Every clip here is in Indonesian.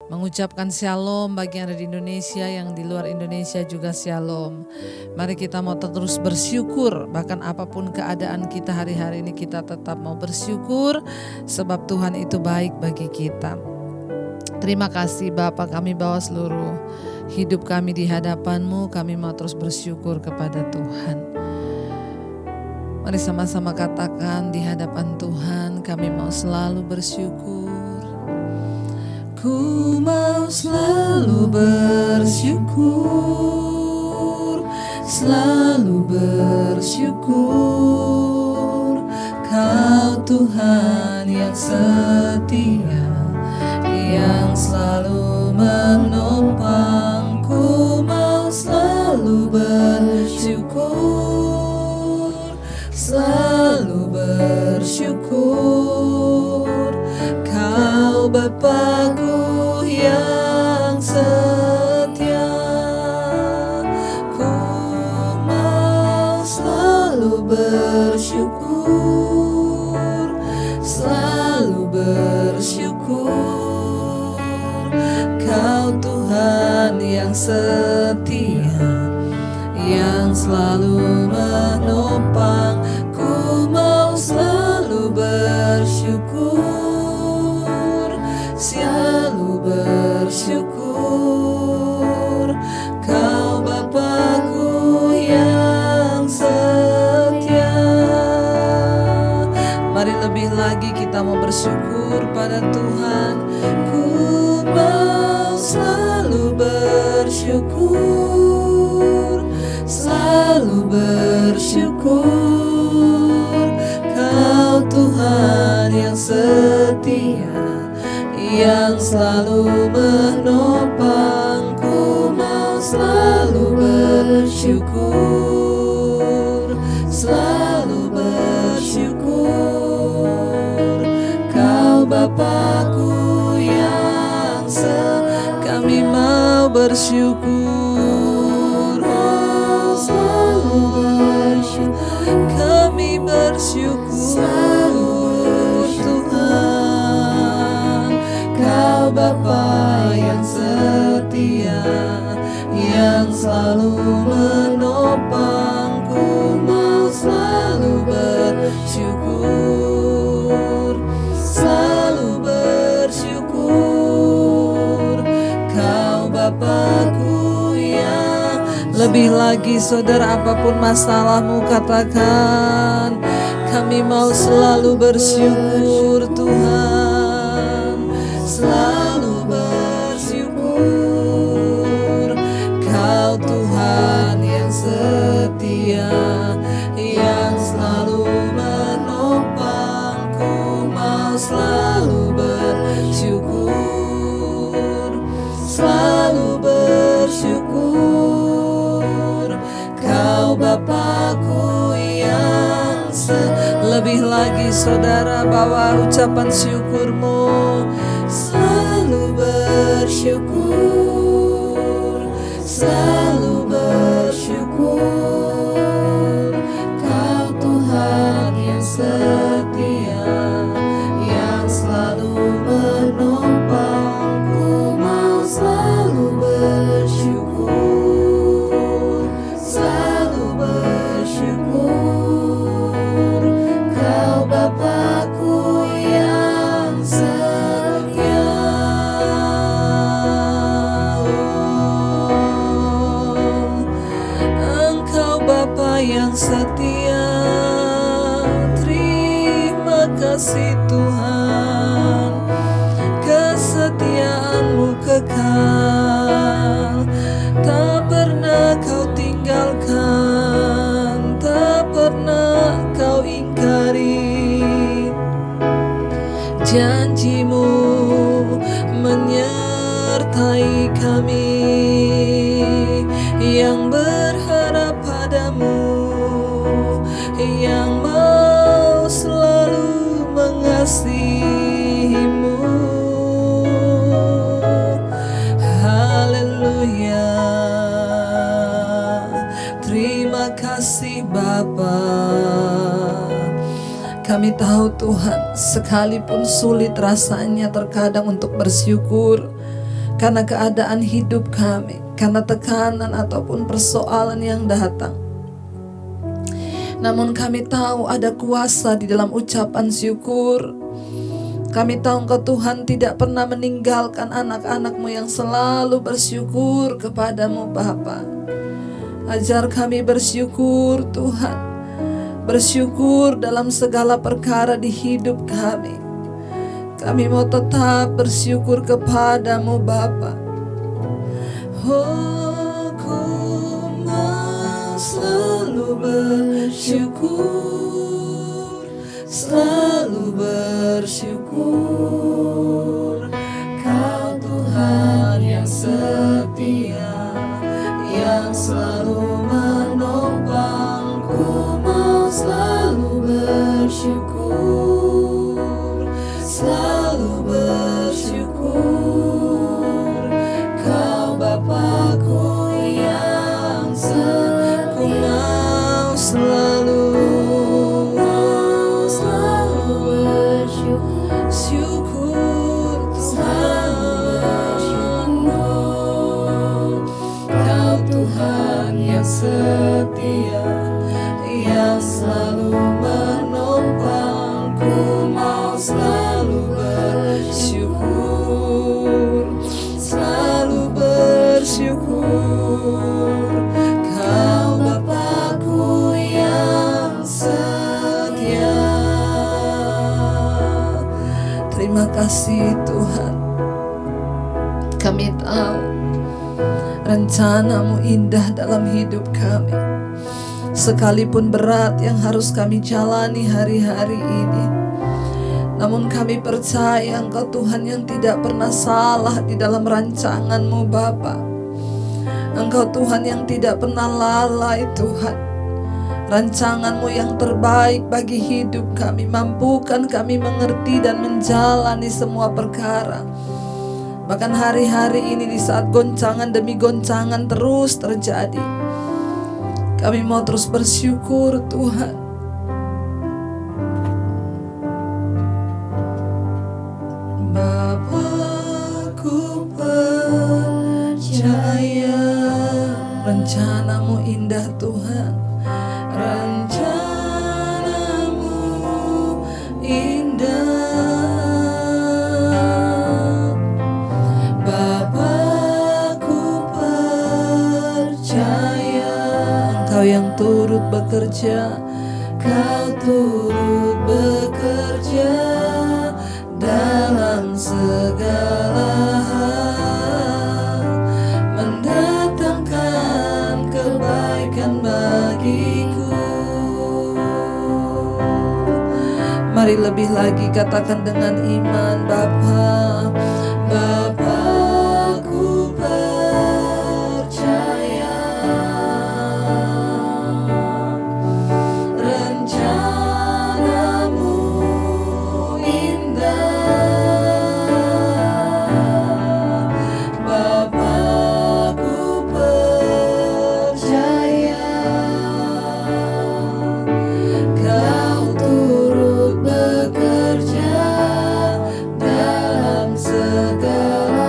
mengucapkan shalom bagi yang ada di Indonesia, yang di luar Indonesia juga shalom. Mari kita mau terus bersyukur, bahkan apapun keadaan kita hari-hari ini kita tetap mau bersyukur, sebab Tuhan itu baik bagi kita. Terima kasih Bapa, kami bawa seluruh hidup kami di hadapan-Mu, kami mau terus bersyukur kepada Tuhan. Mari sama-sama katakan di hadapan Tuhan, kami mau selalu bersyukur. Ku mau selalu bersyukur, selalu bersyukur. Kau Tuhan yang setia, yang selalu menopang. Ku mau selalu bersyukur, selalu bersyukur. Kau Bapa-Ku yang setia, ku mau selalu bersyukur, selalu bersyukur. Kau Tuhan yang setia, yang selalu menopang. Ku mau selalu bersyukur, selalu bersyukur. Kau Bapa-Ku yang setia. Mari lebih lagi kita mau bersyukur pada Tuhan. Ku mau selalu bersyukur, selalu bersyukur. Kau Tuhan yang setia, yang selalu menopang. Ku mau selalu bersyukur, selalu bersyukur. Kau Bapa-Ku yang kami mau bersyukur, oh, selalu bersyukur. Kami bersyukur Tuhan, Kau Bapa yang setia, yang selalu menopang. Ku mau selalu bersyukur, selalu bersyukur. Kau Bapa-Ku yang lebih lagi, saudara, apapun masalahmu katakan, kami mau selalu bersyukur Tuhan, selalu bersyukur. Kau Tuhan yang setia, yang selalu menopang. Ku mau selalu bersyukur, selalu bersyukur. Kau Bapa-Ku yang lebih lagi, saudara, bawa ucapan syukurmu. Selalu bersyukur, selalu bersyukur. Kau Tuhan yang setia, yang selalu menopang. Ku mau selalu bersyukur, selalu bersyukur. Kau Bapa-Ku yang setia. Engkau Bapa yang setia. Terima kasih Tuhan, kesetiaan-Mu kekal. Tak pernah Kau tinggalkan, tak pernah Kau ingkari. Janji-Mu menyertai kami yang berharap padamu, yang mau selalu mengasihi-Mu. Haleluya. Terima kasih Bapa. Kami tahu Tuhan, sekalipun sulit rasanya terkadang untuk bersyukur, karena keadaan hidup kami, karena tekanan ataupun persoalan yang datang. Namun kami tahu ada kuasa di dalam ucapan syukur. Kami tahu Engkau Tuhan tidak pernah meninggalkan anak-anak-Mu yang selalu bersyukur kepadamu Bapa. Ajar kami bersyukur Tuhan, bersyukur dalam segala perkara di hidup kami. Kami mau tetap bersyukur kepadamu Bapa. Oh, ku mau selalu bersyukur, selalu bersyukur. Kau Tuhan yang setia, yang selalu menopang. Ku mau selalu bersyukur, selalu bersyukur. Kau Bapakku yang setia, ku mau selalu bersyukur Tuhan. Kau Tuhan yang setia, yang selalu menopang. Ku mau selalu bersyukur, selalu bersyukur. Kau Bapakku yang setia. Terima kasih Tuhan. Kami tahu rencana-Mu indah dalam hidup kami. Sekalipun berat yang harus kami jalani hari-hari ini, namun kami percaya Engkau Tuhan yang tidak pernah salah di dalam rancangan-Mu Bapa. Engkau Tuhan yang tidak pernah lalai Tuhan. Rancangan-Mu yang terbaik bagi hidup kami, mampukan kami mengerti dan menjalani semua perkara. Bahkan hari-hari ini di saat goncangan demi goncangan terus terjadi, kami mau terus bersyukur Tuhan. Bapakku percaya rencana-Mu indah Tuhan. Rencana-Mu indah. Bapakku percaya Engkau yang turut bekerja, Kau turut bekerja dalam segala hal, mendatangkan kebaikan bagiku. Mari lebih lagi katakan dengan iman, Bapa. Bapakku percaya rencana-Mu indah. Bapakku percaya Kau turut bekerja dalam segala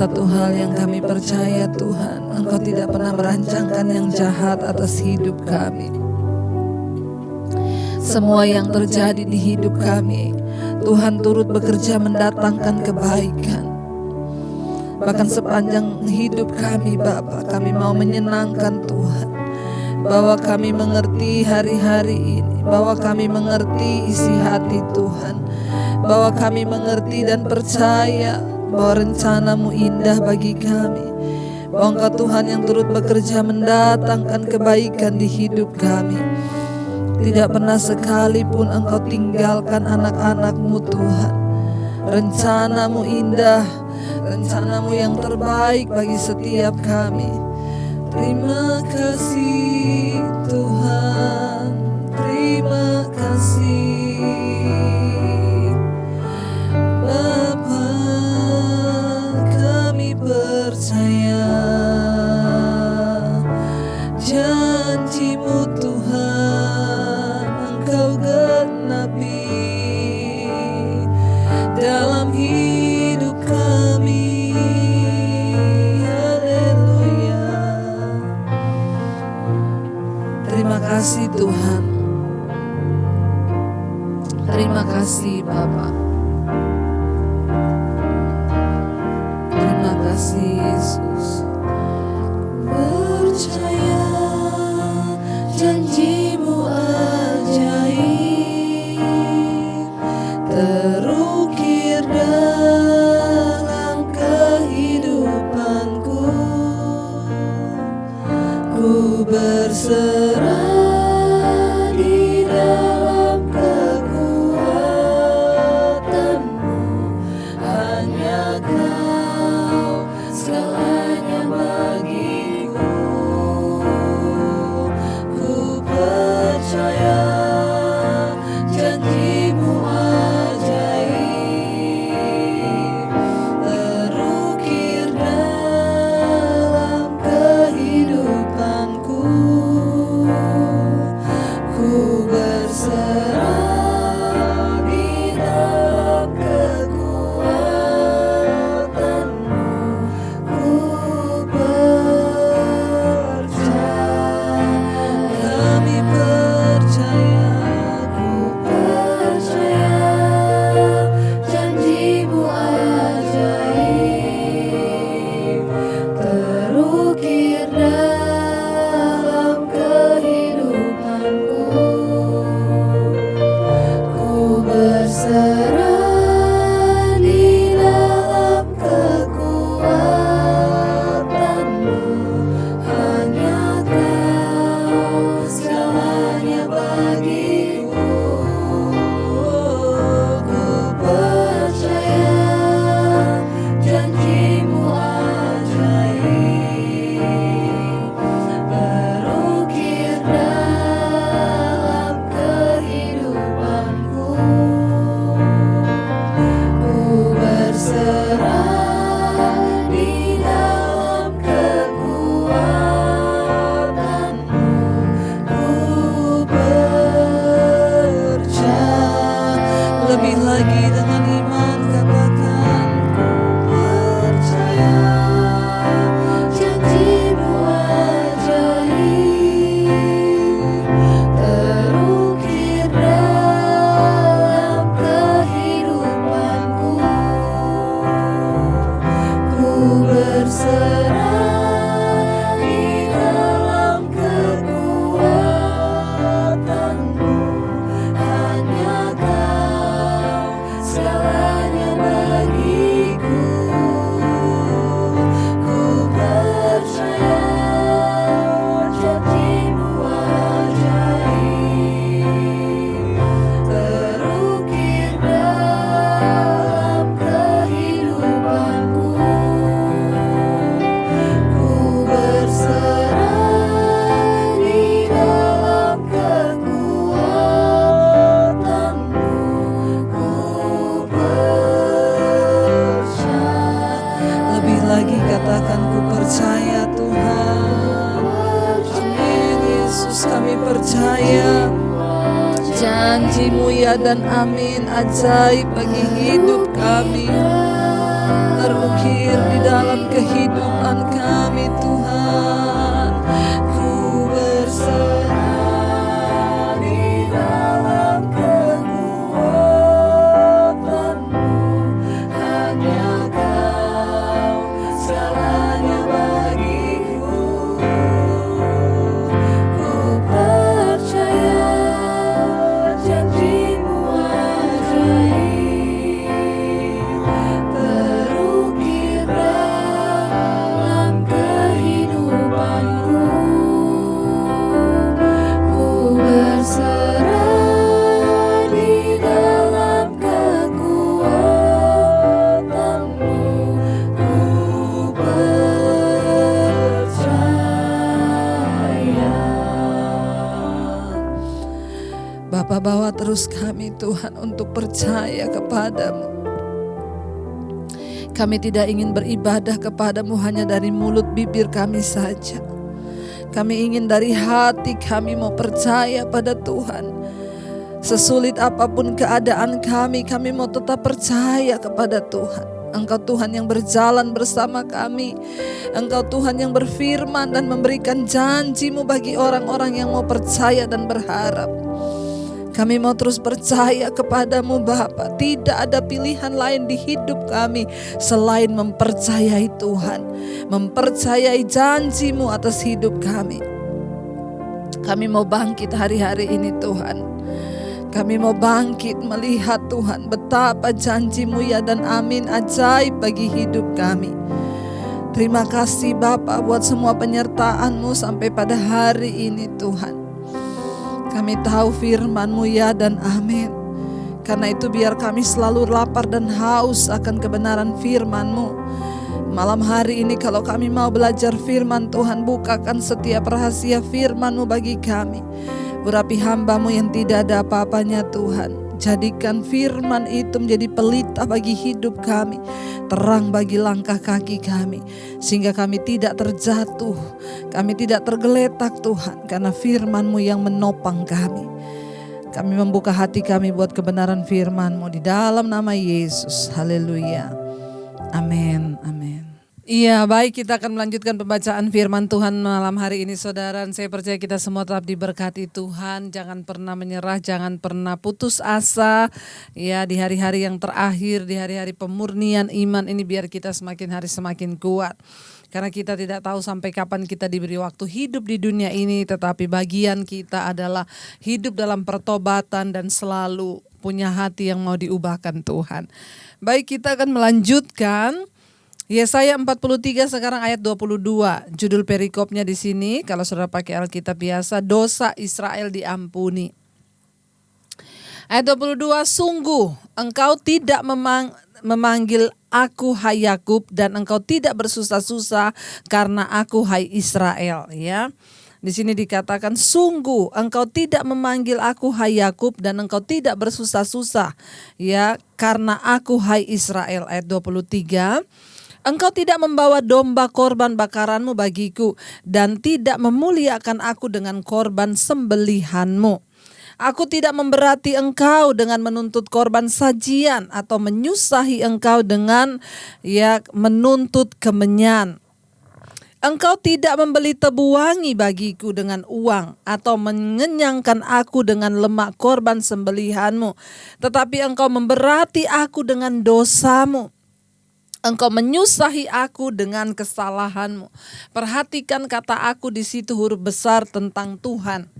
satu hal yang kami percaya Tuhan, Engkau tidak pernah merancangkan yang jahat atas hidup kami. Semua yang terjadi di hidup kami, Tuhan turut bekerja mendatangkan kebaikan. Bahkan sepanjang hidup kami Bapa, kami mau menyenangkan Tuhan, bahwa kami mengerti hari-hari ini, bahwa kami mengerti isi hati Tuhan, bahwa kami mengerti dan percaya bahwa rencana-Mu indah bagi kami, bahwa Engkau Tuhan yang turut bekerja mendatangkan kebaikan di hidup kami. Tidak pernah sekalipun Engkau tinggalkan anak-anak-Mu Tuhan. Rencana-Mu indah, rencana-Mu yang terbaik bagi setiap kami. Terima kasih Tuhan, terima kasih Bapa, kami percaya janji-Mu Tuhan Engkau genapi dalam hidup kami. Haleluya. Terima kasih Tuhan. Terima kasih Bapa. Terima kasih Yesus. Percaya janji-Mu ajaib terukir dalam kehidupanku. Ku berserah di dalam kekuatan-Mu, hanya Kau segalanya bagiku. Ku percaya janji-Mu ajaib terukir dalam kehidupanku. Ku berserah di dalam kekuatan-Mu. Ku percaya, kami percaya, ku percaya janji-Mu ajaib terukir dalam kehidupanku. Ku berserah di dalam kekuatan-Mu, hanya Kau segalanya bagiku. Ku percaya janji-Mu ajaib terukir dalam kehidupanku. Ku berserah di dalam kekuatan-Mu. Ku percaya. Lebih lagi dengan iman katakan, ku percaya janji-Mu ajaib terukir dalam kehidupanku. Ku berserah di dalam kekuatan-Mu, hanya Kau segalanya bagiku. Ku percaya janji-Mu ajaib terukir dalam kehidupanku. Ku berserah di dalam kekuatan-Mu. Ku percaya. Lebih lagi katakan, ku percaya Tuhan. Amin Yesus, kami percaya janji-Mu ya dan amin ajaib bagi hidup kami. terukir di dalam kehidupan kami Tuhan. Ku berserah di dalam kekuatan-Mu, hanya Kau segalanya bagiku. Ku percaya janji-Mu ajaib, terukir dalam kehidupanku. Ku berserah di dalam kekuatan-Mu, ku percaya. Bapa, bawa terus kami Tuhan untuk percaya kepadamu. Kami tidak ingin beribadah kepadamu hanya dari mulut bibir kami saja. Kami ingin dari hati kami mau percaya pada Tuhan. Sesulit apapun keadaan kami mau tetap percaya kepada Tuhan. Engkau Tuhan yang berjalan bersama kami. Engkau Tuhan yang berfirman dan memberikan janji-Mu bagi orang-orang yang mau percaya dan berharap. Kami mau terus percaya kepadamu Bapa. Tidak ada pilihan lain di hidup kami selain mempercayai Tuhan, mempercayai janji-Mu atas hidup kami. Kami mau bangkit hari-hari ini Tuhan. Kami mau bangkit melihat Tuhan betapa janji-Mu ya dan amin ajaib bagi hidup kami. Terima kasih Bapa buat semua penyertaan-Mu sampai pada hari ini Tuhan. Kami tahu firman-Mu ya dan amin. Karena itu biar kami selalu lapar dan haus akan kebenaran firman-Mu. Malam hari ini kalau kami mau belajar firman Tuhan, bukakan setiap rahasia firman-Mu bagi kami. Urapi hamba-Mu yang tidak ada apa-apanya Tuhan. Jadikan firman itu menjadi pelita bagi hidup kami, terang bagi langkah kaki kami, sehingga kami tidak terjatuh, kami tidak tergeletak Tuhan, karena firman-Mu yang menopang kami. Kami membuka hati kami buat kebenaran firman-Mu di dalam nama Yesus. Haleluya. Amin. Amin. Iya, baik, kita akan melanjutkan pembacaan firman Tuhan malam hari ini saudara. Saya percaya kita semua tetap diberkati Tuhan. Jangan pernah menyerah, jangan pernah putus asa. Ya, di hari-hari yang terakhir, di hari-hari pemurnian iman ini, biar kita semakin hari semakin kuat. Karena kita tidak tahu sampai kapan kita diberi waktu hidup di dunia ini. Tetapi bagian kita adalah hidup dalam pertobatan dan selalu punya hati yang mau diubahkan Tuhan. Baik, kita akan melanjutkan Yesaya 43 sekarang ayat 22. Judul perikopnya di sini kalau saudara pakai Alkitab biasa, dosa Israel diampuni. Ayat 22, sungguh engkau tidak memanggil aku hai Yakub, dan engkau tidak bersusah-susah karena aku hai Israel, ya. Di sini dikatakan sungguh engkau tidak memanggil aku hai Yakub, dan engkau tidak bersusah-susah ya karena aku hai Israel. Ayat 23, engkau tidak membawa domba korban bakaranmu bagiku, dan tidak memuliakan aku dengan korban sembelihanmu. Aku tidak memberati engkau dengan menuntut korban sajian, atau menyusahi engkau dengan menuntut kemenyan. Engkau tidak membeli tebu wangi bagiku dengan uang, atau mengenyangkan aku dengan lemak korban sembelihanmu. Tetapi engkau memberati aku dengan dosamu. Engkau menyusahi aku dengan kesalahanmu. Perhatikan kata aku di situ, huruf besar tentang Tuhan.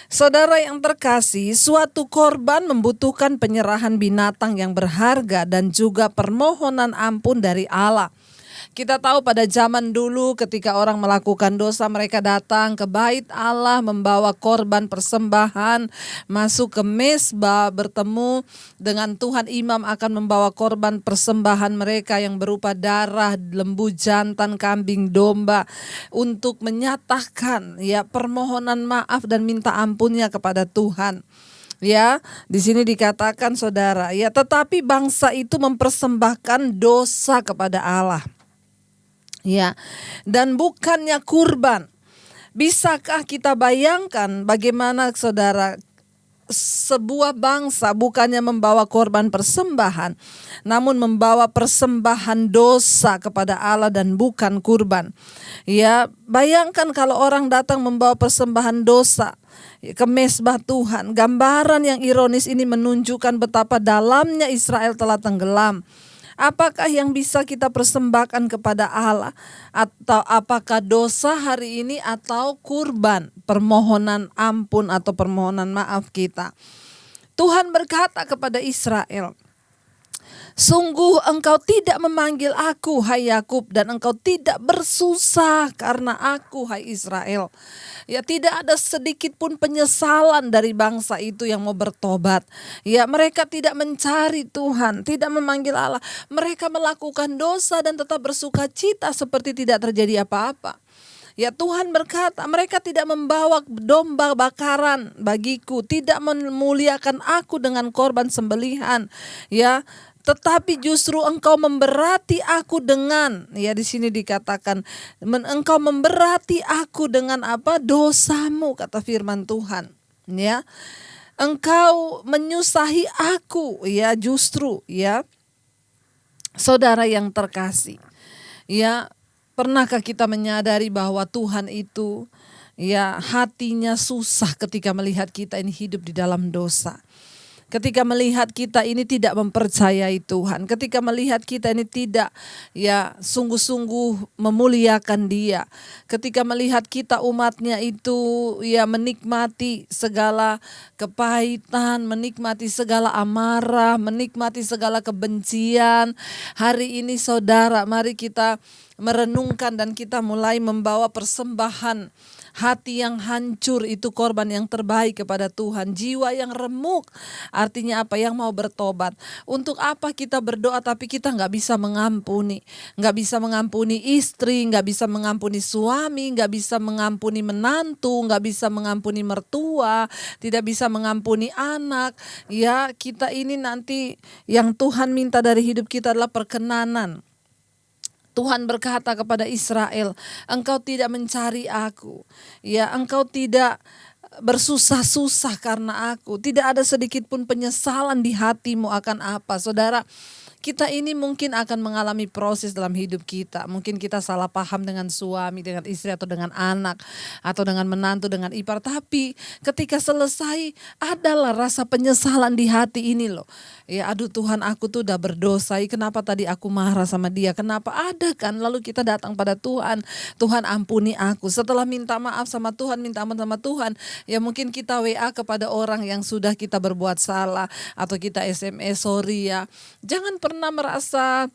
Saudara yang terkasih, suatu korban membutuhkan penyerahan binatang yang berharga dan juga permohonan ampun dari Allah. Kita tahu pada zaman dulu ketika orang melakukan dosa, mereka datang ke bait Allah membawa korban persembahan, masuk ke mezbah bertemu dengan Tuhan. Imam akan membawa korban persembahan mereka yang berupa darah, lembu jantan, kambing, domba, untuk menyatakan permohonan maaf dan minta ampunnya kepada Tuhan. Ya, di sini dikatakan saudara, tetapi bangsa itu mempersembahkan dosa kepada Allah. Ya, dan bukannya kurban. Bisakah kita bayangkan bagaimana saudara sebuah bangsa bukannya membawa korban persembahan, namun membawa persembahan dosa kepada Allah dan bukan kurban. Ya, bayangkan kalau orang datang membawa persembahan dosa ke mezbah Tuhan. Gambaran yang ironis ini menunjukkan betapa dalamnya Israel telah tenggelam. Apakah yang bisa kita persembahkan kepada Allah? Atau apakah dosa hari ini atau kurban, permohonan ampun atau permohonan maaf kita? Tuhan berkata kepada Israel, sungguh engkau tidak memanggil aku, hai Yakub, dan engkau tidak bersusah karena aku, hai Israel. Ya, tidak ada sedikit pun penyesalan dari bangsa itu yang mau bertobat. Ya, mereka tidak mencari Tuhan, tidak memanggil Allah. Mereka melakukan dosa dan tetap bersuka cita seperti tidak terjadi apa-apa. Ya, Tuhan berkata, mereka tidak membawa domba bakaran bagiku, tidak memuliakan aku dengan korban sembelihan. Ya, tetapi justru engkau memberati aku dengan, ya di sini dikatakan, engkau memberati aku dengan apa? Dosamu, kata firman Tuhan. Ya, engkau menyusahi aku, ya justru, ya saudara yang terkasih. Ya, pernahkah kita menyadari bahwa Tuhan itu, ya hatinya susah ketika melihat kita ini hidup di dalam dosa. Ketika melihat kita ini tidak mempercayai Tuhan, ketika melihat kita ini tidak ya sungguh-sungguh memuliakan Dia, ketika melihat kita umatnya itu ya menikmati segala kepahitan, menikmati segala amarah, menikmati segala kebencian. Hari ini saudara, mari kita merenungkan dan kita mulai membawa persembahan. Hati yang hancur itu korban yang terbaik kepada Tuhan. Jiwa yang remuk, artinya apa? Yang mau bertobat. Untuk apa kita berdoa tapi kita gak bisa mengampuni. Gak bisa mengampuni istri, gak bisa mengampuni suami, gak bisa mengampuni menantu, gak bisa mengampuni mertua, tidak bisa mengampuni anak. Ya, kita ini nanti yang Tuhan minta dari hidup kita adalah perkenanan. Tuhan berkata kepada Israel, engkau tidak mencari aku, ya engkau tidak bersusah-susah karena aku, tidak ada sedikit pun penyesalan di hatimu akan apa. Saudara, kita ini mungkin akan mengalami proses dalam hidup kita. Mungkin kita salah paham dengan suami, dengan istri, atau dengan anak, atau dengan menantu, dengan ipar. Tapi ketika selesai adalah rasa penyesalan di hati ini loh. Ya aduh Tuhan, aku tuh udah berdosa, kenapa tadi aku marah sama dia, kenapa ada kan. Lalu kita datang pada Tuhan, Tuhan ampuni aku. Setelah minta maaf sama Tuhan, minta ampun sama Tuhan, ya mungkin kita WA kepada orang yang sudah kita berbuat salah, atau kita SMS, sorry ya. Jangan pernah merasa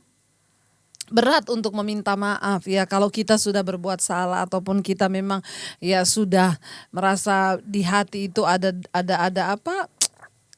berat untuk meminta maaf ya kalau kita sudah berbuat salah, ataupun kita memang ya sudah merasa di hati itu ada apa?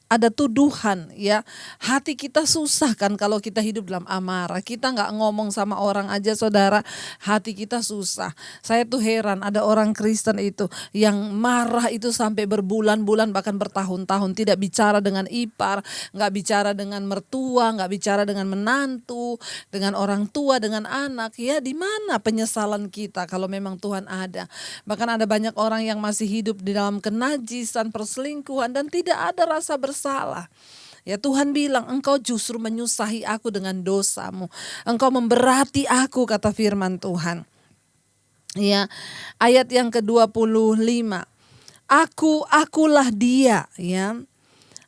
Ada tuduhan ya. Hati kita susah kan kalau kita hidup dalam amarah. Kita gak ngomong sama orang aja saudara, hati kita susah. Saya tuh heran ada orang Kristen itu yang marah itu sampai berbulan-bulan bahkan bertahun-tahun. Tidak bicara dengan ipar, gak bicara dengan mertua, gak bicara dengan menantu, dengan orang tua, dengan anak. Ya di mana penyesalan kita kalau memang Tuhan ada. Bahkan ada banyak orang yang masih hidup di dalam kenajisan, perselingkuhan, dan tidak ada rasa bersalah. Ya Tuhan bilang, engkau justru menyusahi aku dengan dosamu. Engkau memberati aku, kata firman Tuhan. Ya, ayat yang ke-25. Akulah dia, ya.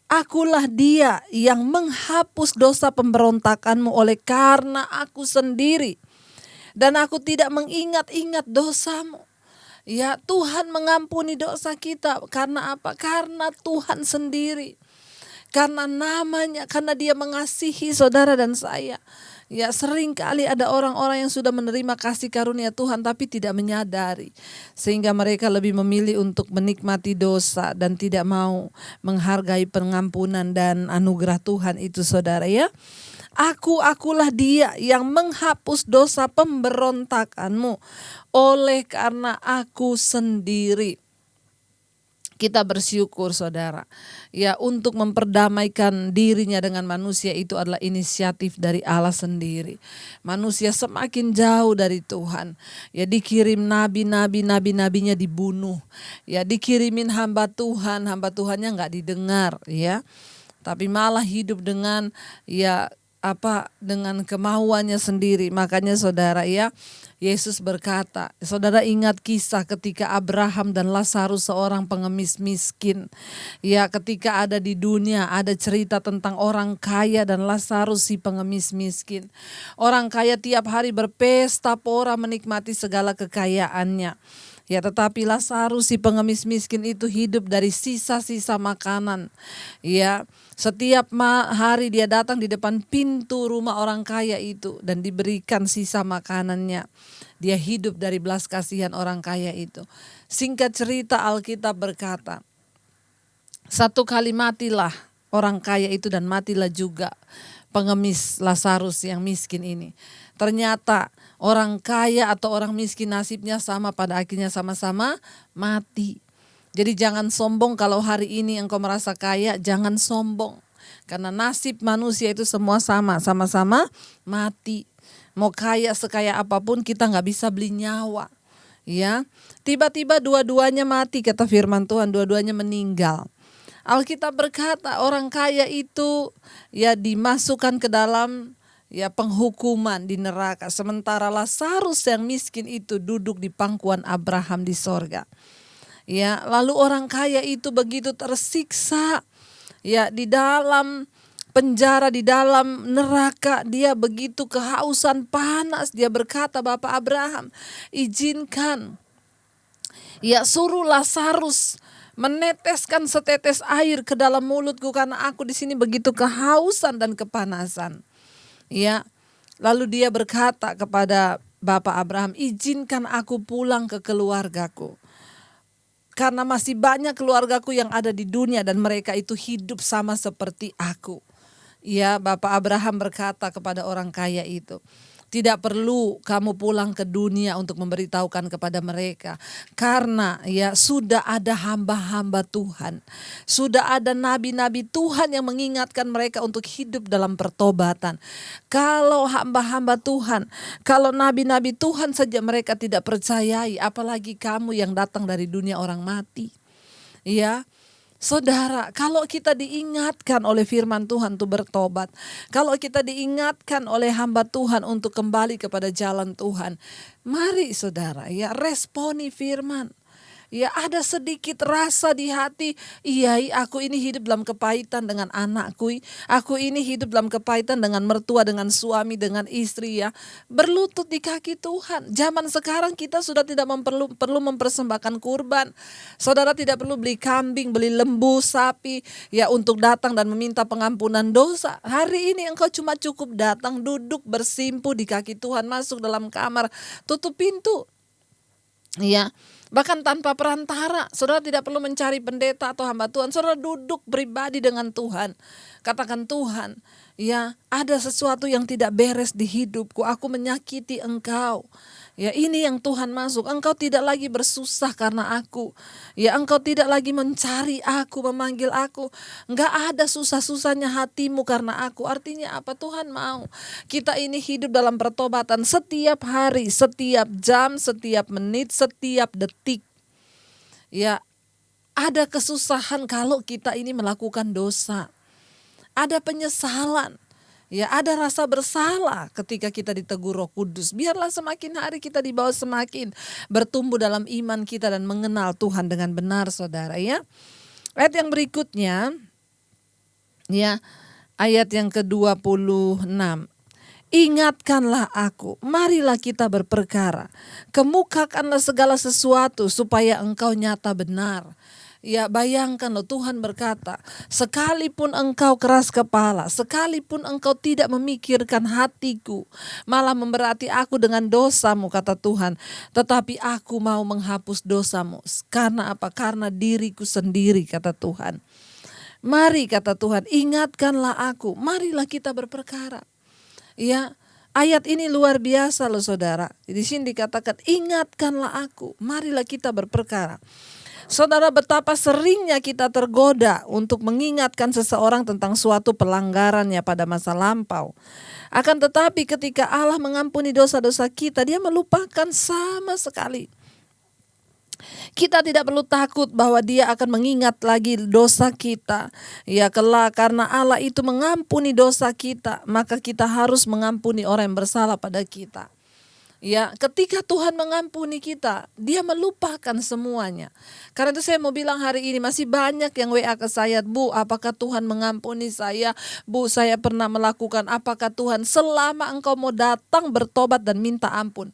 Akulah dia yang menghapus dosa pemberontakanmu oleh karena aku sendiri. Dan aku tidak mengingat-ingat dosamu. Ya, Tuhan mengampuni dosa kita karena apa? Karena Tuhan sendiri. Karena namanya, karena Dia mengasihi saudara dan saya. Ya, sering kali ada orang-orang yang sudah menerima kasih karunia Tuhan tapi tidak menyadari, sehingga mereka lebih memilih untuk menikmati dosa dan tidak mau menghargai pengampunan dan anugerah Tuhan itu saudara ya. Akulah dia yang menghapus dosa pemberontakanmu oleh karena aku sendiri. Kita bersyukur saudara, ya untuk memperdamaikan dirinya dengan manusia itu adalah inisiatif dari Allah sendiri. Manusia semakin jauh dari Tuhan, ya dikirim nabinya dibunuh, ya dikirimin hamba Tuhannya nggak didengar, ya, tapi malah hidup dengan dengan kemauannya sendiri. Makanya saudara, ya, Yesus berkata, saudara ingat kisah ketika Abraham dan Lazarus seorang pengemis miskin. Ya, ketika ada di dunia ada cerita tentang orang kaya dan Lazarus si pengemis miskin. Orang kaya tiap hari berpesta pora menikmati segala kekayaannya. Ya, tetapi Lazarus si pengemis miskin itu hidup dari sisa-sisa makanan. Ya, setiap hari dia datang di depan pintu rumah orang kaya itu dan diberikan sisa makanannya. Dia hidup dari belas kasihan orang kaya itu. Singkat cerita, Alkitab berkata, satu kali matilah orang kaya itu dan matilah juga pengemis Lazarus yang miskin ini. Ternyata orang kaya atau orang miskin nasibnya sama, pada akhirnya sama-sama mati. Jadi jangan sombong kalau hari ini engkau merasa kaya, jangan sombong. Karena nasib manusia itu semua sama-sama mati. Mau kaya sekaya apapun kita gak bisa beli nyawa. Ya, tiba-tiba dua-duanya mati, kata firman Tuhan, dua-duanya meninggal. Alkitab berkata orang kaya itu ya dimasukkan ke dalam penghukuman di neraka. Sementara Lazarus yang miskin itu duduk di pangkuan Abraham di sorga. Ya, lalu orang kaya itu begitu tersiksa, ya, di dalam penjara, di dalam neraka, dia begitu kehausan panas. Dia berkata, Bapak Abraham, izinkan, ya, suruh Lazarus meneteskan setetes air ke dalam mulutku karena aku di sini begitu kehausan dan kepanasan. Ya, lalu dia berkata kepada Bapak Abraham, izinkan aku pulang ke keluargaku. Karena masih banyak keluargaku yang ada di dunia dan mereka itu hidup sama seperti aku. Ya, Bapak Abraham berkata kepada orang kaya itu, tidak perlu kamu pulang ke dunia untuk memberitahukan kepada mereka. Karena ya sudah ada hamba-hamba Tuhan. Sudah ada nabi-nabi Tuhan yang mengingatkan mereka untuk hidup dalam pertobatan. Kalau hamba-hamba Tuhan, kalau nabi-nabi Tuhan saja mereka tidak percayai, apalagi kamu yang datang dari dunia orang mati. Ya, saudara, kalau kita diingatkan oleh firman Tuhan untuk bertobat, kalau kita diingatkan oleh hamba Tuhan untuk kembali kepada jalan Tuhan, mari saudara, ya, responi firman. Ya, ada sedikit rasa di hati, iya aku ini hidup dalam kepahitan dengan anakku, aku ini hidup dalam kepahitan dengan mertua, dengan suami, dengan istri, ya. Berlutut di kaki Tuhan. Zaman sekarang kita sudah tidak perlu mempersembahkan kurban. Saudara tidak perlu beli kambing, beli lembu, sapi, ya, untuk datang dan meminta pengampunan dosa. Hari ini engkau cuma cukup datang, duduk bersimpu di kaki Tuhan, masuk dalam kamar, tutup pintu. Ya, bahkan tanpa perantara, saudara tidak perlu mencari pendeta atau hamba Tuhan. Saudara duduk pribadi dengan Tuhan. Katakan, Tuhan, ya, ada sesuatu yang tidak beres di hidupku. Aku menyakiti Engkau. Ya, ini yang Tuhan masuk. Engkau tidak lagi bersusah karena aku. Ya, engkau tidak lagi mencari aku, memanggil aku. Enggak ada susah-susahnya hatimu karena aku. Artinya apa? Tuhan mau kita ini hidup dalam pertobatan setiap hari, setiap jam, setiap menit, setiap detik. Ya, ada kesusahan kalau kita ini melakukan dosa. Ada penyesalan. Ya, ada rasa bersalah ketika kita ditegur Roh Kudus. Biarlah semakin hari kita dibawa semakin bertumbuh dalam iman kita dan mengenal Tuhan dengan benar, saudara, ya. Ayat yang berikutnya, ya, ayat yang ke-26. Ingatkanlah aku, marilah kita berperkara. Kemukakanlah segala sesuatu supaya engkau nyata benar. Ya, bayangkan loh, Tuhan berkata, sekalipun engkau keras kepala, sekalipun engkau tidak memikirkan hatiku, malah memberati aku dengan dosamu, kata Tuhan, tetapi aku mau menghapus dosamu. Karena apa? Karena diriku sendiri, kata Tuhan. Mari, kata Tuhan, ingatkanlah aku, marilah kita berperkara. Ya, ayat ini luar biasa loh, saudara. Di sini dikatakan, ingatkanlah aku, marilah kita berperkara. Saudara, betapa seringnya kita tergoda untuk mengingatkan seseorang tentang suatu pelanggarannya pada masa lampau. Akan tetapi ketika Allah mengampuni dosa-dosa kita, Dia melupakan sama sekali. Kita tidak perlu takut bahwa Dia akan mengingat lagi dosa kita. Ya kelak, karena Allah itu mengampuni dosa kita, maka kita harus mengampuni orang yang bersalah pada kita. Ya, ketika Tuhan mengampuni kita, Dia melupakan semuanya. Karena itu saya mau bilang hari ini masih banyak yang WA ke saya, Bu, apakah Tuhan mengampuni saya? Bu, saya pernah melakukan, apakah Tuhan? Selama engkau mau datang bertobat dan minta ampun,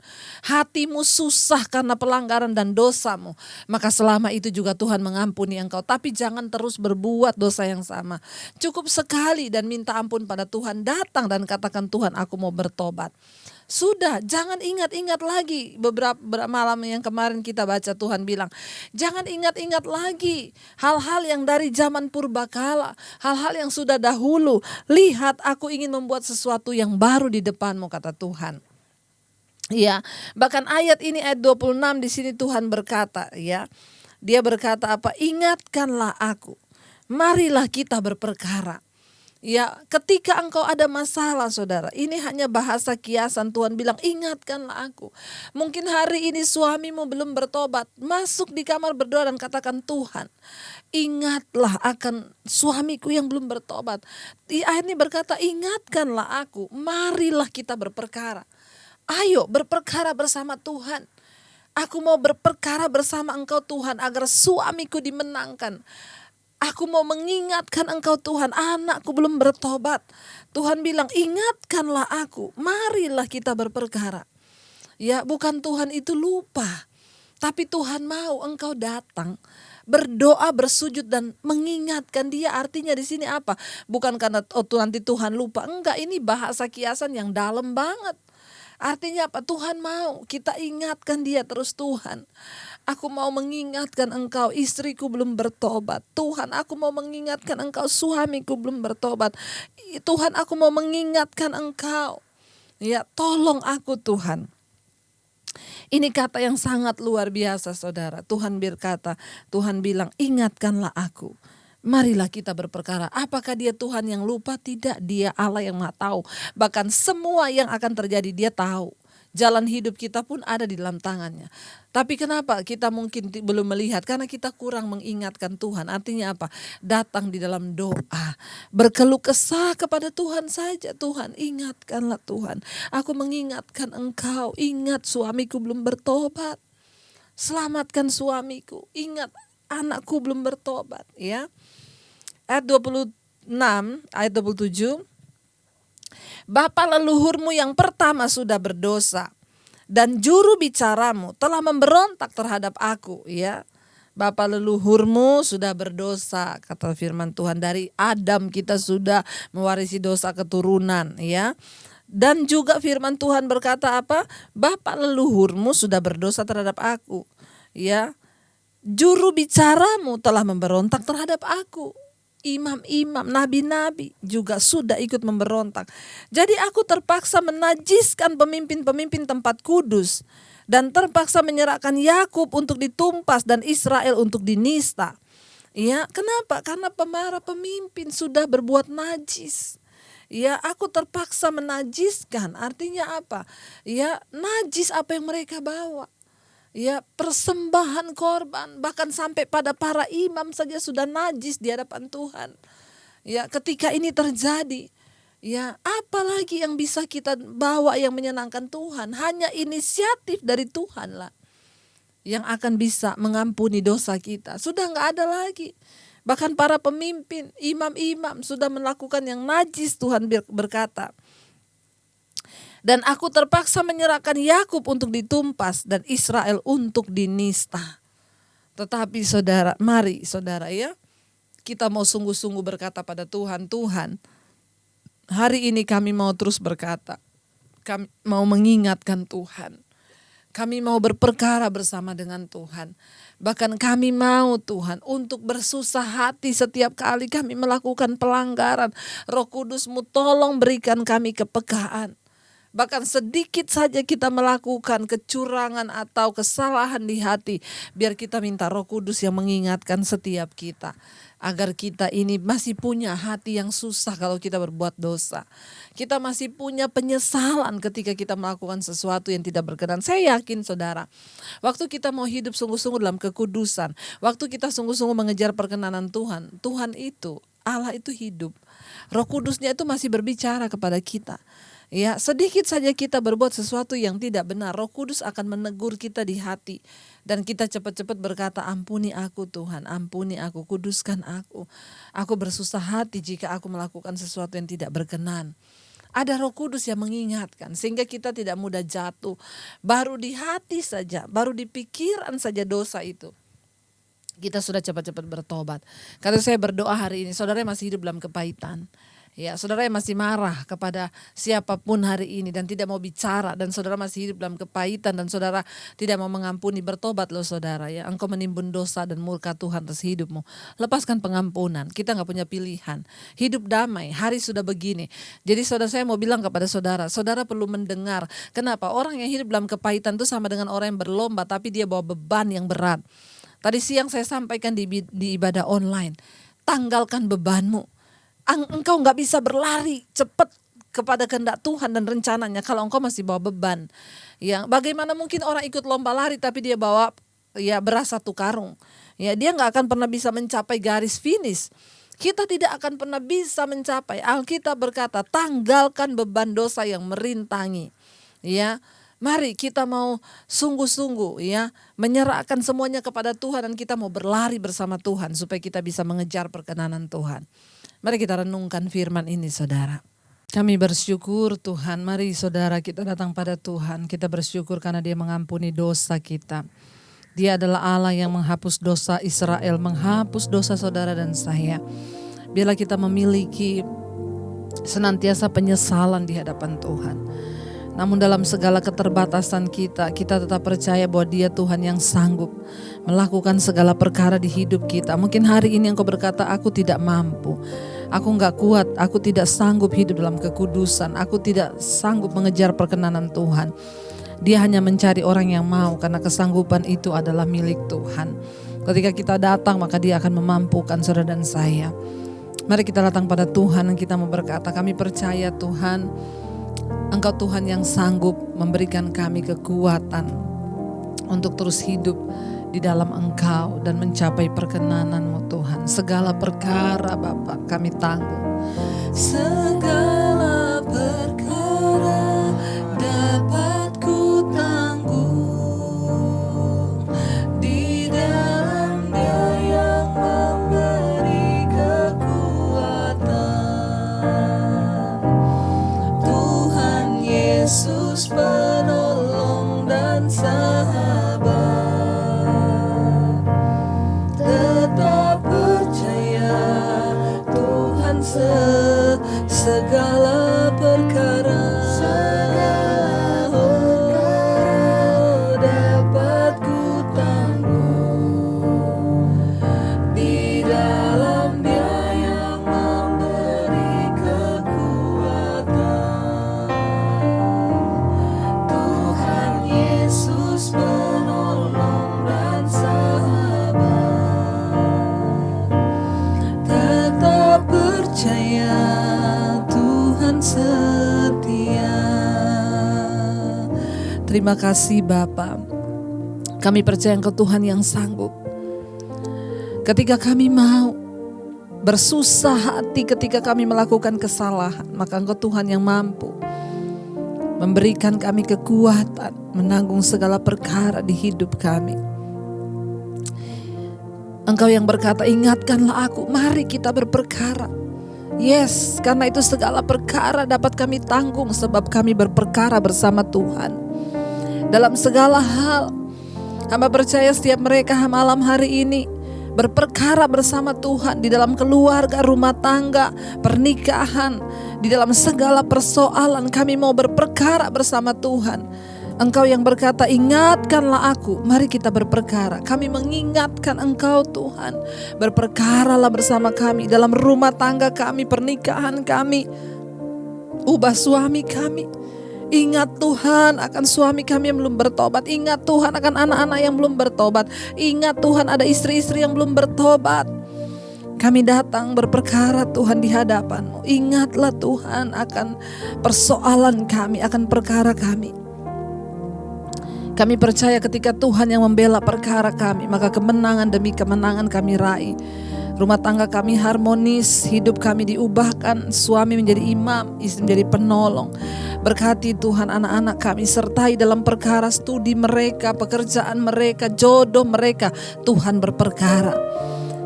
hatimu susah karena pelanggaran dan dosamu, maka selama itu juga Tuhan mengampuni engkau. Tapi jangan terus berbuat dosa yang sama. Cukup sekali dan minta ampun pada Tuhan, datang dan katakan, Tuhan, aku mau bertobat. Sudah, jangan ingat-ingat lagi beberapa malam yang kemarin kita baca, Tuhan bilang, jangan ingat-ingat lagi hal-hal yang dari zaman purbakala, hal-hal yang sudah dahulu. Lihat, aku ingin membuat sesuatu yang baru di depanmu, kata Tuhan. Ya, bahkan ayat ini, ayat 26 di sini Tuhan berkata, ya, Dia berkata apa? Ingatkanlah aku, marilah kita berperkara. Ya, ketika engkau ada masalah, saudara, ini hanya bahasa kiasan. Tuhan bilang, ingatkanlah aku. Mungkin hari ini suamimu belum bertobat, masuk di kamar berdoa dan katakan, Tuhan, ingatlah akan suamiku yang belum bertobat. Di ayat ini berkata, ingatkanlah aku, marilah kita berperkara. Ayo berperkara bersama Tuhan. Aku mau berperkara bersama Engkau, Tuhan, agar suamiku dimenangkan. Aku mau mengingatkan Engkau, Tuhan, anakku belum bertobat. Tuhan bilang, ingatkanlah aku, marilah kita berperkara. Ya, bukan Tuhan itu lupa, tapi Tuhan mau engkau datang, berdoa, bersujud dan mengingatkan Dia. Artinya di sini apa? Bukan karena nanti Tuhan lupa. Enggak, ini bahasa kiasan yang dalam banget. Artinya apa? Tuhan mau kita ingatkan Dia terus. Tuhan, aku mau mengingatkan engkau, istriku belum bertobat. Tuhan, aku mau mengingatkan engkau, suamiku belum bertobat. Tuhan, aku mau mengingatkan engkau. Ya, tolong aku, Tuhan. Ini kata yang sangat luar biasa, saudara. Tuhan berkata, Tuhan bilang, ingatkanlah aku. Marilah kita berperkara. Apakah Dia Tuhan yang lupa? Tidak, Dia Allah yang Maha tahu. Bahkan semua yang akan terjadi Dia tahu. Jalan hidup kita pun ada di dalam tangannya. Tapi kenapa kita mungkin belum melihat? Karena kita kurang mengingatkan Tuhan. Artinya apa? Datang di dalam doa, berkeluh kesah kepada Tuhan saja. Tuhan, ingatkanlah Tuhan. Aku mengingatkan Engkau. Ingat, suamiku belum bertobat. Selamatkan suamiku. Ingat, anakku belum bertobat. Ya. Ayat 26, ayat 27. Bapa leluhurmu yang pertama sudah berdosa, dan juru bicaramu telah memberontak terhadap aku. Ya, Bapa leluhurmu sudah berdosa, kata firman Tuhan. Dari Adam kita sudah mewarisi dosa keturunan. Ya, dan juga firman Tuhan berkata apa? Bapa leluhurmu sudah berdosa terhadap aku. Ya, juru bicaramu telah memberontak terhadap aku. Imam-imam, nabi-nabi juga sudah ikut memberontak. Jadi aku terpaksa menajiskan pemimpin-pemimpin tempat kudus, dan terpaksa menyerahkan Yakub untuk ditumpas dan Israel untuk dinista. Ya, kenapa? Karena para pemimpin sudah berbuat najis. Ya, aku terpaksa menajiskan. Artinya apa? Ya, najis apa yang mereka bawa. Ya, persembahan korban, bahkan sampai pada para imam saja sudah najis di hadapan Tuhan. Ya, ketika ini terjadi, ya, apalagi yang bisa kita bawa yang menyenangkan Tuhan? Hanya inisiatif dari Tuhan lah yang akan bisa mengampuni dosa kita. Sudah nggak ada lagi. Bahkan para pemimpin, imam-imam sudah melakukan yang najis. Tuhan berkata, dan aku terpaksa menyerahkan Yakub untuk ditumpas dan Israel untuk dinista. Tetapi saudara, mari saudara, ya, kita mau sungguh-sungguh berkata pada Tuhan, Tuhan, hari ini kami mau terus berkata, kami mau mengingatkan Tuhan. Kami mau berperkara bersama dengan Tuhan. Bahkan kami mau, Tuhan, untuk bersusah hati setiap kali kami melakukan pelanggaran. Roh Kudus-Mu tolong berikan kami kepekaan. Bahkan sedikit saja kita melakukan kecurangan atau kesalahan di hati, biar kita minta Roh Kudus yang mengingatkan setiap kita. Agar kita ini masih punya hati yang susah kalau kita berbuat dosa. Kita masih punya penyesalan ketika kita melakukan sesuatu yang tidak berkenan. Saya yakin saudara, waktu kita mau hidup sungguh-sungguh dalam kekudusan, waktu kita sungguh-sungguh mengejar perkenanan Tuhan, Tuhan itu, Allah itu hidup. Roh Kudusnya itu masih berbicara kepada kita. Ya, sedikit saja kita berbuat sesuatu yang tidak benar, Roh Kudus akan menegur kita di hati. Dan kita cepat-cepat berkata, ampuni aku Tuhan, ampuni aku, kuduskan aku. Aku bersusah hati jika aku melakukan sesuatu yang tidak berkenan. Ada Roh Kudus yang mengingatkan sehingga kita tidak mudah jatuh. Baru di hati saja, baru di pikiran saja dosa itu, kita sudah cepat-cepat bertobat. Karena saya berdoa hari ini, saudara yang masih hidup dalam kepahitan. Ya, saudara yang masih marah kepada siapapun hari ini dan tidak mau bicara, dan saudara masih hidup dalam kepahitan dan saudara tidak mau mengampuni, bertobat loh saudara ya. Engkau menimbun dosa dan murka Tuhan atas hidupmu. Lepaskan pengampunan, kita gak punya pilihan. Hidup damai, hari sudah begini. Jadi saudara, saya mau bilang kepada saudara, saudara perlu mendengar. Kenapa? Orang yang hidup dalam kepahitan itu sama dengan orang yang berlomba tapi dia bawa beban yang berat. Tadi siang saya sampaikan di ibadah online, tanggalkan bebanmu. Engkau gak bisa berlari cepat kepada kehendak Tuhan dan rencananya kalau engkau masih bawa beban. Ya, bagaimana mungkin orang ikut lomba lari tapi dia bawa ya beras 1 karung. Ya, dia gak akan pernah bisa mencapai garis finish. Kita tidak akan pernah bisa mencapai. Alkitab berkata, tanggalkan beban dosa yang merintangi. Ya, mari kita mau sungguh-sungguh ya menyerahkan semuanya kepada Tuhan dan kita mau berlari bersama Tuhan supaya kita bisa mengejar perkenanan Tuhan. Mari kita renungkan firman ini saudara. Kami bersyukur Tuhan, mari saudara kita datang pada Tuhan. Kita bersyukur karena Dia mengampuni dosa kita. Dia adalah Allah yang menghapus dosa Israel, menghapus dosa saudara dan saya. Biarlah kita memiliki senantiasa penyesalan di hadapan Tuhan. Namun dalam segala keterbatasan kita tetap percaya bahwa Dia Tuhan yang sanggup melakukan segala perkara di hidup kita. Mungkin hari ini engkau berkata, aku tidak mampu, aku gak kuat, aku tidak sanggup hidup dalam kekudusan, aku tidak sanggup mengejar perkenanan Tuhan. Dia hanya mencari orang yang mau, karena kesanggupan itu adalah milik Tuhan. Ketika kita datang maka Dia akan memampukan saudara dan saya. Mari kita datang pada Tuhan dan kita mau berkata, kami percaya Tuhan, Engkau Tuhan yang sanggup memberikan kami kekuatan untuk terus hidup di dalam Engkau dan mencapai perkenanan-Mu Tuhan. Segala perkara Bapa kami tanggung. Segala perkara dapat ku tanggung di dalam Dia yang memberi kekuatan. Tuhan Yesus penolong dan sahabat. Tetap percaya Tuhan segala perkara dapat ku tanggung di dalam Dia yang memberi kekuatan. Tuhan Yesus penolong dan sahabat. Tetap percaya Tuhan setia. Terima kasih Bapa. Kami percaya Engkau Tuhan yang sanggup. Ketika kami mau bersusah hati, ketika kami melakukan kesalahan, maka Engkau Tuhan yang mampu memberikan kami kekuatan menanggung segala perkara di hidup kami. Engkau yang berkata, ingatkanlah aku, mari kita berperkara. Yes, karena itu segala perkara dapat kami tanggung sebab kami berperkara bersama Tuhan. Dalam segala hal, hamba percaya setiap mereka malam hari ini berperkara bersama Tuhan di dalam keluarga, rumah tangga, pernikahan, di dalam segala persoalan kami mau berperkara bersama Tuhan. Engkau yang berkata, ingatkanlah aku, mari kita berperkara. Kami mengingatkan Engkau Tuhan, berperkaralah bersama kami dalam rumah tangga kami, pernikahan kami, ubah suami kami. Ingat Tuhan akan suami kami yang belum bertobat. Ingat Tuhan akan anak-anak yang belum bertobat. Ingat Tuhan ada istri-istri yang belum bertobat. Kami datang berperkara Tuhan di hadapan-Mu. Ingatlah Tuhan akan persoalan kami, akan perkara kami. Kami percaya ketika Tuhan yang membela perkara kami, maka kemenangan demi kemenangan kami raih. Rumah tangga kami harmonis, hidup kami diubahkan, suami menjadi imam, istri menjadi penolong. Berkati Tuhan anak-anak kami, sertai dalam perkara studi mereka, pekerjaan mereka, jodoh mereka. Tuhan berperkara.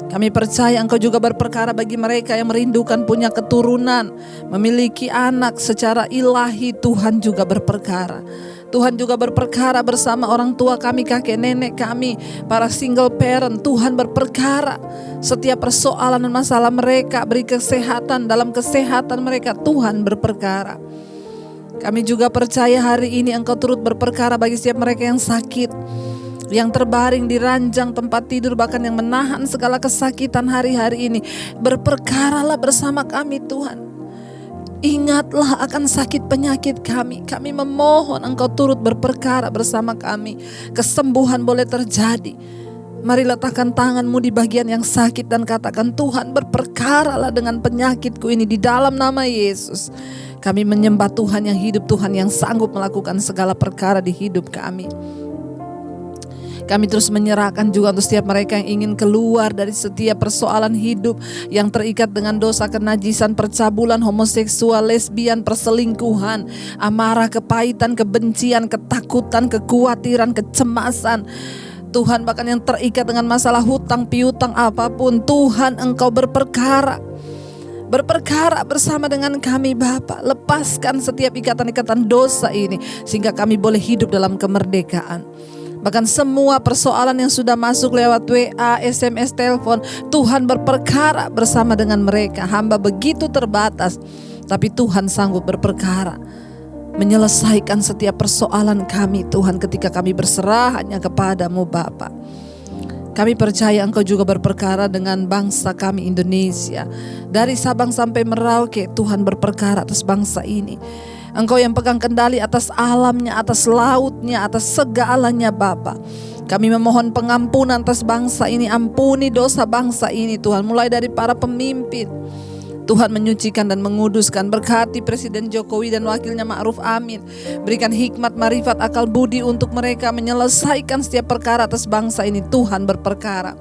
Kami percaya Engkau juga berperkara bagi mereka yang merindukan punya keturunan, memiliki anak secara ilahi. Tuhan juga berperkara. Tuhan juga berperkara bersama orang tua kami, kakek nenek kami, para single parent. Tuhan berperkara setiap persoalan dan masalah mereka, beri kesehatan dalam kesehatan mereka. Tuhan berperkara. Kami juga percaya hari ini Engkau turut berperkara bagi setiap mereka yang sakit, yang terbaring di ranjang tempat tidur, bahkan yang menahan segala kesakitan hari-hari ini. Berperkaralah bersama kami Tuhan. Ingatlah akan sakit penyakit kami. Kami memohon Engkau turut berperkara bersama kami. Kesembuhan boleh terjadi. Mari letakkan tangan-Mu di bagian yang sakit dan katakan, Tuhan berperkaralah dengan penyakitku ini di dalam nama Yesus. Kami menyembah Tuhan yang hidup, Tuhan yang sanggup melakukan segala perkara di hidup kami. Kami terus menyerahkan juga untuk setiap mereka yang ingin keluar dari setiap persoalan hidup yang terikat dengan dosa kenajisan, percabulan, homoseksual, lesbian, perselingkuhan, amarah, kepahitan, kebencian, ketakutan, kekhawatiran, kecemasan. Tuhan, bahkan yang terikat dengan masalah hutang piutang apapun, Tuhan Engkau berperkara. Berperkara bersama dengan kami Bapa. Lepaskan setiap ikatan-ikatan dosa ini sehingga kami boleh hidup dalam kemerdekaan. Bahkan semua persoalan yang sudah masuk lewat WA, SMS, telepon, Tuhan berperkara bersama dengan mereka. Hamba begitu terbatas, tapi Tuhan sanggup berperkara, menyelesaikan setiap persoalan kami Tuhan ketika kami berserah hanya kepada-Mu Bapa. Kami percaya Engkau juga berperkara dengan bangsa kami Indonesia. Dari Sabang sampai Merauke, Tuhan berperkara atas bangsa ini. Engkau yang pegang kendali atas alamnya, atas lautnya, atas segalanya Bapa. Kami memohon pengampunan atas bangsa ini. Ampuni dosa bangsa ini Tuhan, mulai dari para pemimpin. Tuhan menyucikan dan menguduskan. Berkati Presiden Jokowi dan wakilnya Ma'ruf Amin. Berikan hikmat, marifat, akal budi untuk mereka menyelesaikan setiap perkara atas bangsa ini. Tuhan berperkara.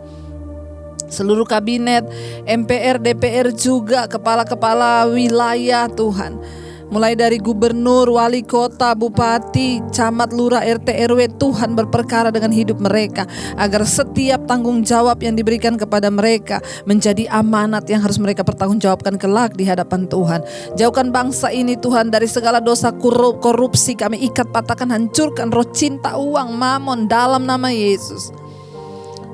Seluruh kabinet, MPR, DPR juga, kepala-kepala wilayah Tuhan. Mulai dari gubernur, wali kota, bupati, camat, lurah, RT, RW, Tuhan berperkara dengan hidup mereka. Agar setiap tanggung jawab yang diberikan kepada mereka menjadi amanat yang harus mereka pertanggungjawabkan kelak di hadapan Tuhan. Jauhkan bangsa ini Tuhan dari segala dosa korupsi. Kami ikat, patahkan, hancurkan roh cinta, uang, mamon dalam nama Yesus.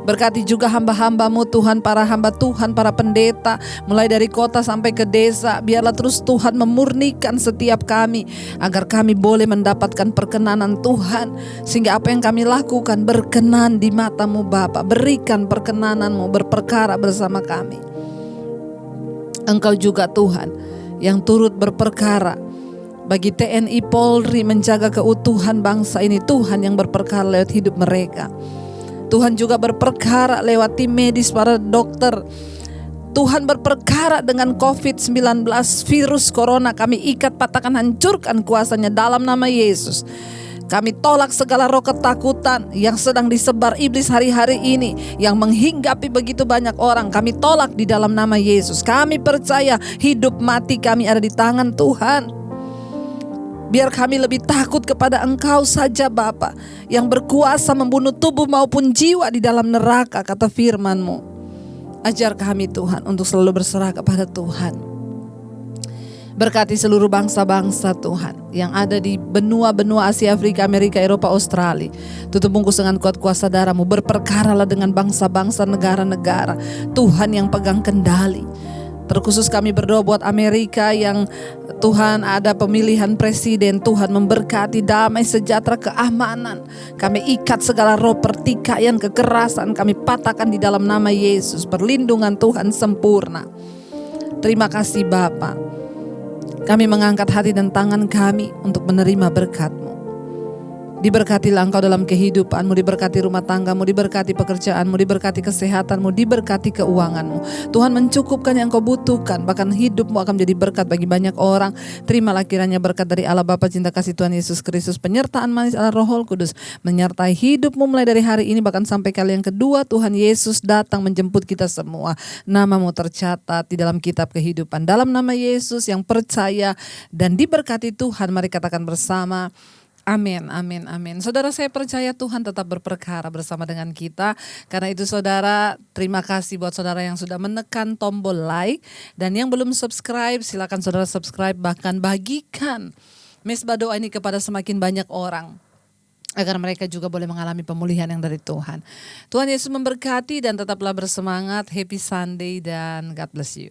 Berkati juga hamba-hamba-Mu Tuhan, para hamba Tuhan, para pendeta, mulai dari kota sampai ke desa. Biarlah terus Tuhan memurnikan setiap kami, agar kami boleh mendapatkan perkenanan Tuhan, sehingga apa yang kami lakukan berkenan di mata-Mu Bapa. Berikan perkenanan-Mu, berperkara bersama kami. Engkau juga Tuhan yang turut berperkara bagi TNI Polri menjaga keutuhan bangsa ini. Tuhan yang berperkara lewat hidup mereka. Tuhan juga berperkara lewat tim medis, para dokter. Tuhan berperkara dengan COVID-19, virus corona. Kami ikat, patahkan, hancurkan kuasanya dalam nama Yesus. Kami tolak segala roh ketakutan yang sedang disebar iblis hari-hari ini, yang menghinggapi begitu banyak orang. Kami tolak di dalam nama Yesus. Kami percaya hidup mati kami ada di tangan Tuhan. Biar kami lebih takut kepada Engkau saja Bapa, yang berkuasa membunuh tubuh maupun jiwa di dalam neraka, kata firman-Mu. Ajar kami Tuhan untuk selalu berserah kepada Tuhan. Berkati seluruh bangsa-bangsa Tuhan yang ada di benua-benua Asia, Afrika, Amerika, Eropa, Australia. Tutup bungkus dengan kuat kuasa darah-Mu. Berperkaralah dengan bangsa-bangsa, negara-negara. Tuhan yang pegang kendali. Terkhusus kami berdoa buat Amerika yang Tuhan ada pemilihan presiden. Tuhan memberkati damai, sejahtera, keamanan. Kami ikat segala roh pertikaian, kekerasan. Kami patahkan di dalam nama Yesus. Perlindungan Tuhan sempurna. Terima kasih Bapa. Kami mengangkat hati dan tangan kami untuk menerima berkat-Mu. Diberkatilah Engkau dalam kehidupanmu, diberkati rumah tanggamu, diberkati pekerjaanmu, diberkati kesehatanmu, diberkati keuanganmu. Tuhan mencukupkan yang Engkau butuhkan, bahkan hidupmu akan menjadi berkat bagi banyak orang. Terimalah kiranya berkat dari Allah Bapa, cinta kasih Tuhan Yesus Kristus, penyertaan manis Allah Roh Kudus menyertai hidupmu mulai dari hari ini bahkan sampai kali yang kedua Tuhan Yesus datang menjemput kita semua. Namamu tercatat di dalam kitab kehidupan. Dalam nama Yesus yang percaya dan diberkati Tuhan, mari katakan bersama. Amin, amin, amin. Saudara, saya percaya Tuhan tetap berperkara bersama dengan kita. Karena itu saudara, terima kasih buat saudara yang sudah menekan tombol like. Dan yang belum subscribe, silakan saudara subscribe. Bahkan bagikan mesbah doa ini kepada semakin banyak orang, agar mereka juga boleh mengalami pemulihan yang dari Tuhan. Tuhan Yesus memberkati dan tetaplah bersemangat. Happy Sunday dan God bless you.